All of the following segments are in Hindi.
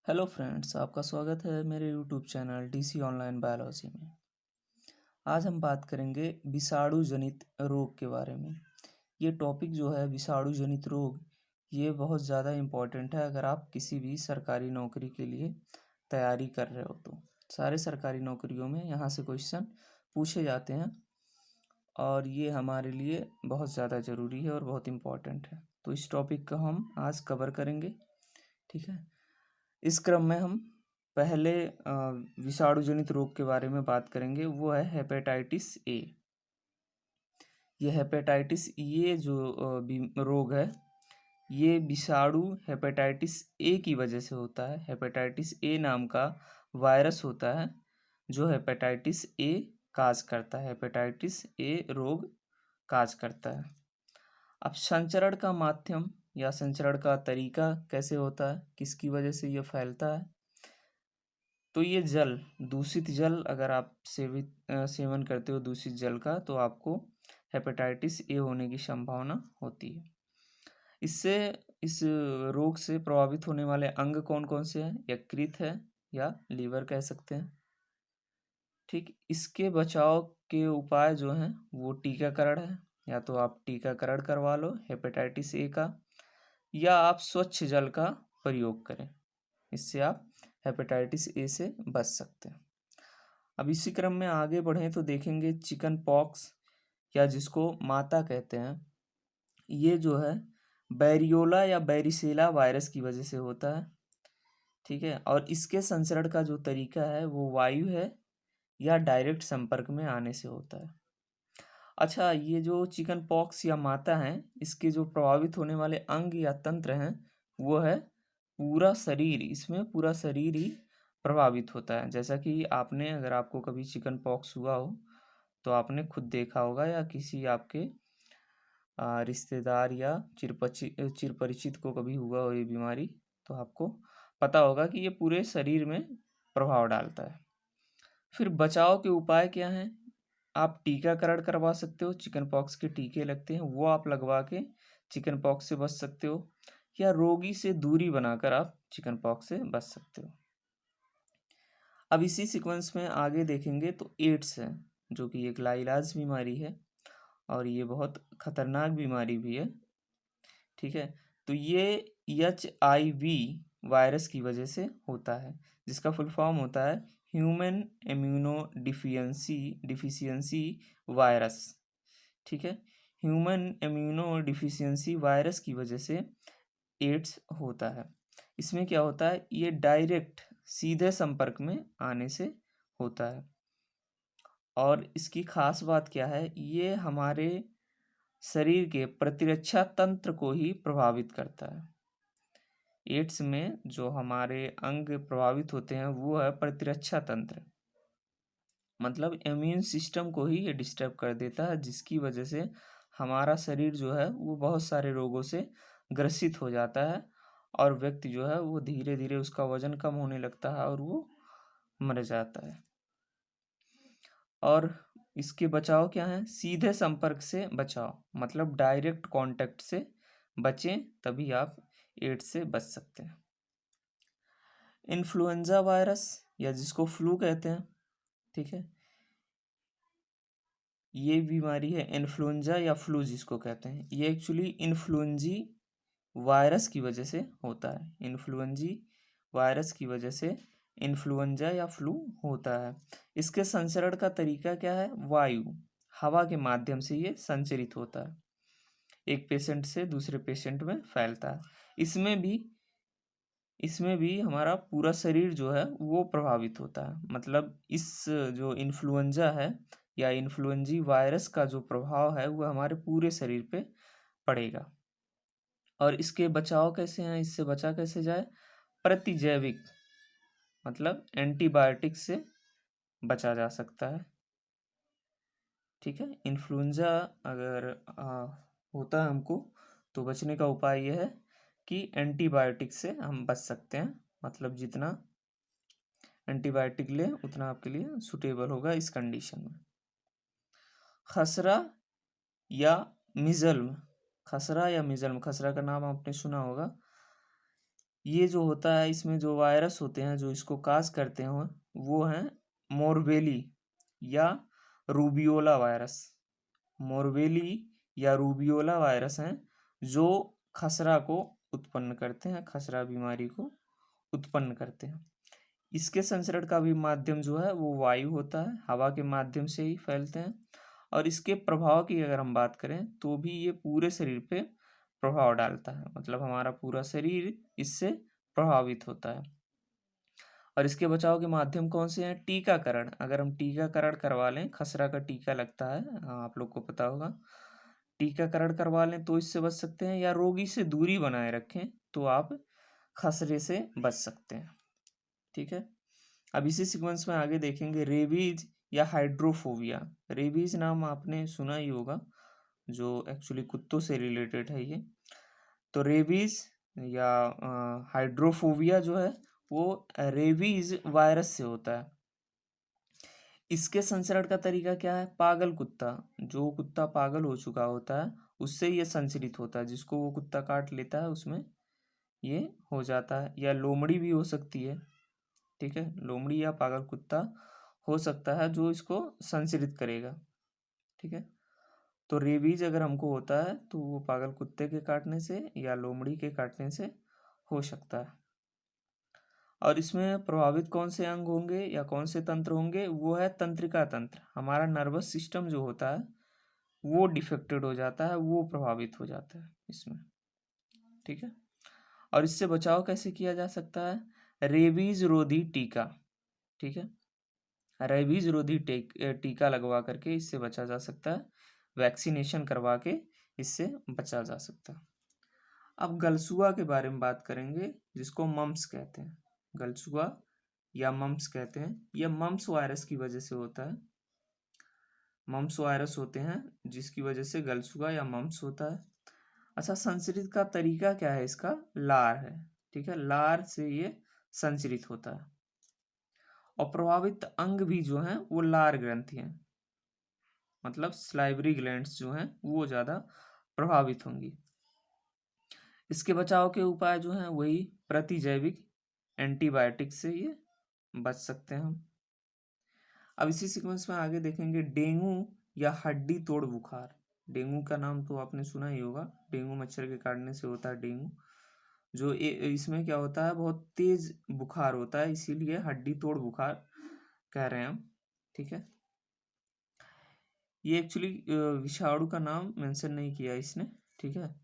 हेलो फ्रेंड्स, आपका स्वागत है मेरे YouTube channel DC online biology में। आज हम बात करेंगे विषाणु जनित रोग के बारे में। ये टॉपिक जो है विषाणु जनित रोग, ये बहुत ज़्यादा इम्पोर्टेंट है अगर आप किसी भी सरकारी नौकरी के लिए तैयारी कर रहे हो तो। सारे सरकारी नौकरियों में यहाँ से क्वेश्चन पूछे जाते हैं और ये हमारे लिए बहुत ज़्यादा ज़रूरी है और बहुत इम्पोर्टेंट है। तो इस टॉपिक का हम आज कवर करेंगे, ठीक है। इस क्रम में हम पहले विषाणु जनित रोग के बारे में बात करेंगे, वो है हेपेटाइटिस ए। ये हेपेटाइटिस ये जो रोग है, ये विषाणु हेपेटाइटिस ए की वजह से होता है। हेपेटाइटिस ए नाम का वायरस होता है जो हेपेटाइटिस ए काज करता है, हेपेटाइटिस ए रोग काज करता है। अब संचरण का माध्यम या संचरण का तरीका कैसे होता है, किसकी वजह से ये फैलता है, तो ये जल, दूषित जल अगर आप सेवन करते हो दूषित जल का, तो आपको हेपेटाइटिस ए होने की संभावना होती है। इससे इस रोग से प्रभावित होने वाले अंग कौन कौन से हैं? यकृत है या लीवर कह सकते हैं, ठीक। इसके बचाव के उपाय जो हैं वो टीकाकरण है। या तो आप टीकाकरण करवा लो हेपेटाइटिस ए का, या आप स्वच्छ जल का प्रयोग करें, इससे आप हेपेटाइटिस ए से बच सकते हैं। अब इसी क्रम में आगे बढ़ें तो देखेंगे चिकन पॉक्स, या जिसको माता कहते हैं, ये जो है बैरियोला या बैरिसेला वायरस की वजह से होता है, ठीक है। और इसके संचरण का जो तरीका है वो वायु है या डायरेक्ट संपर्क में आने से होता है। अच्छा, ये जो चिकन पॉक्स या माता हैं, इसके जो प्रभावित होने वाले अंग या तंत्र हैं वो है पूरा शरीर। इसमें पूरा शरीर ही प्रभावित होता है। जैसा कि आपने, अगर आपको कभी चिकन पॉक्स हुआ हो तो आपने खुद देखा होगा, या किसी आपके रिश्तेदार या चिर परिचित को कभी हुआ हो ये बीमारी, तो आपको पता होगा कि ये पूरे शरीर में प्रभाव डालता है। फिर बचाव के उपाय क्या हैं? आप टीकाकरण करवा सकते हो, चिकन पॉक्स के टीके लगते हैं वो आप लगवा के चिकन पॉक्स से बच सकते हो, या रोगी से दूरी बनाकर आप चिकन पॉक्स से बच सकते हो। अब इसी सीक्वेंस में आगे देखेंगे तो एड्स है, जो कि एक लाइलाज बीमारी है और ये बहुत खतरनाक बीमारी भी है, ठीक है। तो ये HIV वायरस की वजह से होता है, जिसका फुल फॉर्म होता है ह्यूमन इम्यूनो डिफिशियंसी वायरस, ठीक है। ह्यूमन इम्यूनो डिफिशियंसी वायरस की वजह से एड्स होता है। इसमें क्या होता है, ये डायरेक्ट सीधे संपर्क में आने से होता है। और इसकी खास बात क्या है, ये हमारे शरीर के प्रतिरक्षा तंत्र को ही प्रभावित करता है। एड्स में जो हमारे अंग प्रभावित होते हैं वो है प्रतिरक्षा तंत्र, मतलब इम्यून सिस्टम को ही ये डिस्टर्ब कर देता है, जिसकी वजह से हमारा शरीर जो है वो बहुत सारे रोगों से ग्रसित हो जाता है और व्यक्ति जो है वो धीरे धीरे उसका वजन कम होने लगता है और वो मर जाता है। और इसके बचाव क्या है? सीधे संपर्क से बचाव, मतलब डायरेक्ट कांटेक्ट से बचें, तभी आप एड्स से बच सकते हैं। इन्फ्लुएंजा वायरस, या जिसको फ्लू कहते हैं, ठीक है, ये बीमारी है इन्फ्लुएंजा या फ्लू जिसको कहते हैं, ये एक्चुअली इन्फ्लुएंजी वायरस की वजह से होता है। इन्फ्लुएंजी वायरस की वजह से इन्फ्लुएंजा या फ्लू होता है। इसके संचरण का तरीका क्या है? वायु, हवा के माध्यम से ये संचरित होता है, एक पेशेंट से दूसरे पेशेंट में फैलता है। इसमें भी हमारा पूरा शरीर जो है वो प्रभावित होता है। मतलब इस जो इन्फ्लुएंजा है या इन्फ्लुएंजी वायरस का जो प्रभाव है वो हमारे पूरे शरीर पे पड़ेगा। और इसके बचाव कैसे हैं, इससे बचा कैसे जाए? प्रतिजैविक, मतलब एंटीबायोटिक से बचा जा सकता है, ठीक है। इन्फ्लुएंजा अगर होता है हमको, तो बचने का उपाय यह है कि एंटीबायोटिक से हम बच सकते हैं। मतलब जितना एंटीबायोटिक लें उतना आपके लिए सुटेबल होगा इस कंडीशन में। खसरा या मिजल्म, खसरा या मिजल्म, खसरा का नाम आपने सुना होगा, ये जो होता है, इसमें जो वायरस होते हैं जो इसको काज करते हैं वो हैं मोरबेली या रूबियोला वायरस। मोरबेली या रूबियोला वायरस हैं जो खसरा को उत्पन्न करते हैं, खसरा बीमारी को उत्पन्न करते हैं। इसके संचरण का भी माध्यम जो है वो वायु होता है, हवा के माध्यम से ही फैलते हैं। और इसके प्रभाव की अगर हम बात करें तो भी ये पूरे शरीर पे प्रभाव डालता है, मतलब हमारा पूरा शरीर इससे प्रभावित होता है। और इसके बचाव के माध्यम कौन से हैं? टीकाकरण। अगर हम टीकाकरण करवा लें, खसरा का टीका लगता है, आप लोग को पता होगा, टीकाकरण करवा लें तो इससे बच सकते हैं, या रोगी से दूरी बनाए रखें तो आप खसरे से बच सकते हैं। ठीक है। अब इसी सीक्वेंस में आगे देखेंगे रेबीज या हाइड्रोफोबिया। रेबीज नाम आपने सुना ही होगा, जो एक्चुअली कुत्तों से रिलेटेड है ये। तो रेबीज या हाइड्रोफोबिया जो है वो रेबीज वायरस से होता है। इसके संचरण का तरीका क्या है? पागल कुत्ता, जो कुत्ता पागल हो चुका होता है उससे ये संचरित होता है, जिसको वो कुत्ता काट लेता है उसमें ये हो जाता है। या लोमड़ी भी हो सकती है, ठीक है, लोमड़ी या पागल कुत्ता हो सकता है जो इसको संचरित करेगा। ठीक है। तो रेबीज अगर हमको होता है तो वो पागल कुत्ते के काटने से या लोमड़ी के काटने से हो सकता है। और इसमें प्रभावित कौन से अंग होंगे या कौन से तंत्र होंगे? वो है तंत्रिका तंत्र। हमारा नर्वस सिस्टम जो होता है वो डिफेक्टेड हो जाता है, वो प्रभावित हो जाता है इसमें। ठीक है। और इससे बचाव कैसे किया जा सकता है? रेबीज रोधी टीका। ठीक है, रेबीज रोधी टीका लगवा करके इससे बचा जा सकता है, वैक्सीनेशन करवा के इससे बचा जा सकता है। अब गलसुआ के बारे में बात करेंगे, जिसको मम्प्स कहते हैं। गलसुआ या मम्प्स कहते हैं, यह मम्प्स वायरस की वजह से होता है। मम्प्स वायरस होते हैं जिसकी वजह से गलसुआ या मम्प्स होता है। अच्छा, संचरित का तरीका क्या है? इसका लार है। ठीक है, लार से ये संचरित होता है। और प्रभावित अंग भी जो हैं वो लार ग्रंथि हैं, मतलब स्लाइवरी ग्लैंड्स जो हैं वो ज़्यादा प्रभावित होंगी। इसके बचाव के उपाय जो हैं वही प्रतिजैविक एंटीबायोटिक से ये बच सकते हैं हम। अब इसी सीक्वेंस में आगे देखेंगे डेंगू या हड्डी तोड़ बुखार। डेंगू का नाम तो आपने सुना ही होगा, डेंगू मच्छर के काटने से होता है डेंगू। जो इसमें क्या होता है, बहुत तेज बुखार होता है, इसीलिए हड्डी तोड़ बुखार कह रहे हैं हम। ठीक है। ये एक्चुअली विषाणु का नाम मेंशन नहीं किया इसने। ठीक है।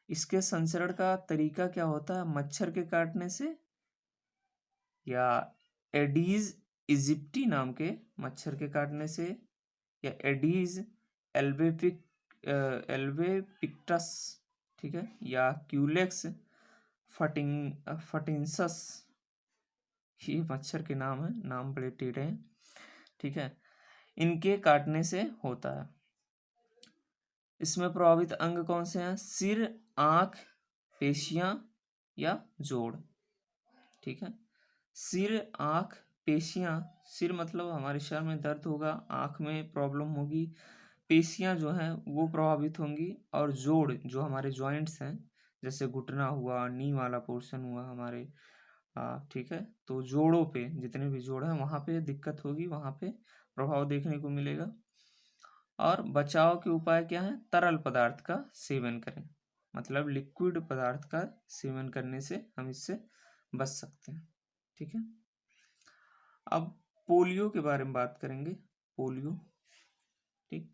इसके संचरण का तरीका क्या होता है? मच्छर के काटने से या एडीज इजिप्टी नाम के मच्छर के काटने से, या एडीज एल्वेपिक्टस, ठीक है, या क्यूलेक्स फटिंसस, ये मच्छर के नाम है, नाम बड़े टेढ़े हैं। ठीक है, इनके काटने से होता है। इसमें प्रभावित अंग कौन से हैं? सिर, आंख, पेशियां या जोड़। ठीक है, सिर, आंख, पेशियां। सिर मतलब हमारे शरीर में दर्द होगा, आंख में प्रॉब्लम होगी, पेशियां जो हैं वो प्रभावित होंगी, और जोड़ जो हमारे जॉइंट्स हैं, जैसे घुटना हुआ, नी वाला पोर्शन हुआ हमारे, ठीक है, तो जोड़ों पे जितने भी जोड़ हैं वहाँ पे दिक्कत होगी, वहाँ पे प्रभाव देखने को मिलेगा। और बचाव के उपाय क्या हैं? तरल पदार्थ का सेवन करें, मतलब लिक्विड पदार्थ का सेवन करने से हम इससे बच सकते हैं। ठीक है। अब पोलियो के बारे में बात करेंगे। पोलियो, ठीक,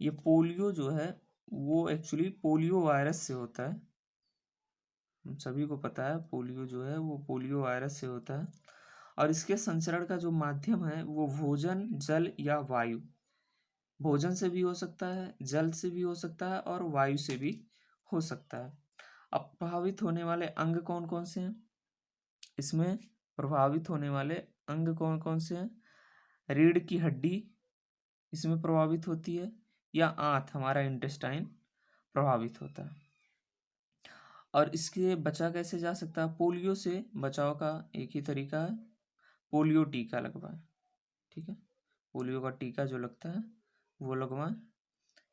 ये पोलियो जो है वो एक्चुअली पोलियो वायरस से होता है। हम सभी को पता है पोलियो जो है वो पोलियो वायरस से होता है। और इसके संचरण का जो माध्यम है वो भोजन, जल या वायु। भोजन से भी हो सकता है, जल से भी हो सकता है, और वायु से भी हो सकता है। अब प्रभावित होने वाले अंग कौन कौन से हैं? इसमें प्रभावित होने वाले अंग कौन कौन से हैं? रीढ़ की हड्डी इसमें प्रभावित होती है, या आंत, हमारा इंटेस्टाइन प्रभावित होता है। और इसके बचा कैसे जा सकता है? पोलियो से बचाव का एक ही तरीका है, पोलियो टीका लगवाएं। ठीक है, पोलियो का टीका जो लगता है वो लगवाएं।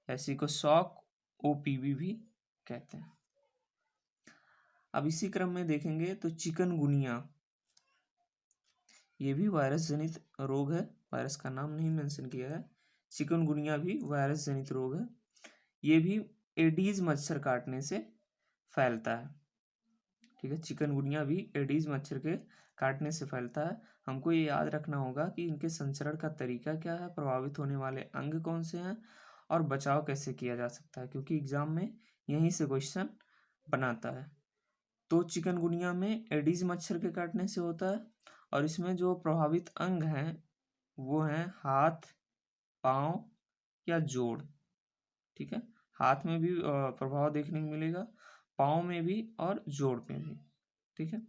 ऐसी को शॉक ओपीवी भी कहते हैं। अब इसी क्रम में देखेंगे तो चिकनगुनिया, ये भी वायरस जनित रोग है, वायरस का नाम नहीं मेंशन किया है। चिकनगुनिया भी वायरस जनित रोग है। ये भी एडीज मच्छर काटने से फैलता है। ठीक है, चिकनगुनिया भी एडीज मच्छर के काटने से फैलता है। हमको ये याद रखना होगा कि इनके संचरण का तरीका क्या है, प्रभावित होने वाले अंग कौन से हैं और बचाव कैसे किया जा सकता है, क्योंकि एग्जाम में यहीं से क्वेश्चन बनाता है। तो चिकनगुनिया में एडीज मच्छर के काटने से होता है और इसमें जो प्रभावित अंग हैं वो हैं हाथ, पाँव या जोड़। ठीक है, हाथ में भी प्रभाव देखने को मिलेगा, पाँव में भी और जोड़ में भी। ठीक है,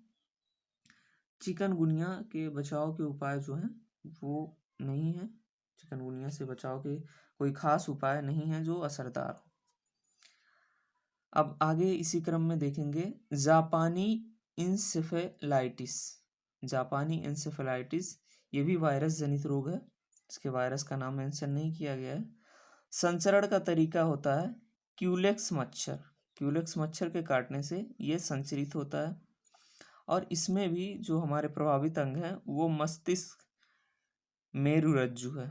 चिकनगुनिया के बचाव के उपाय जो हैं वो नहीं है, चिकनगुनिया से बचाव के कोई खास उपाय नहीं है जो असरदार हो। अब आगे इसी क्रम में देखेंगे जापानी इंसेफेलाइटिस। जापानी इंसेफेलाइटिस ये भी वायरस जनित रोग है, इसके वायरस का नाम मेंशन नहीं किया गया है। संचरण का तरीका होता है क्यूलेक्स मच्छर, क्यूलेक्स मच्छर के काटने से ये संचरित होता है और इसमें भी जो हमारे प्रभावित अंग हैं वो मस्तिष्क, मेरुरज्जु है।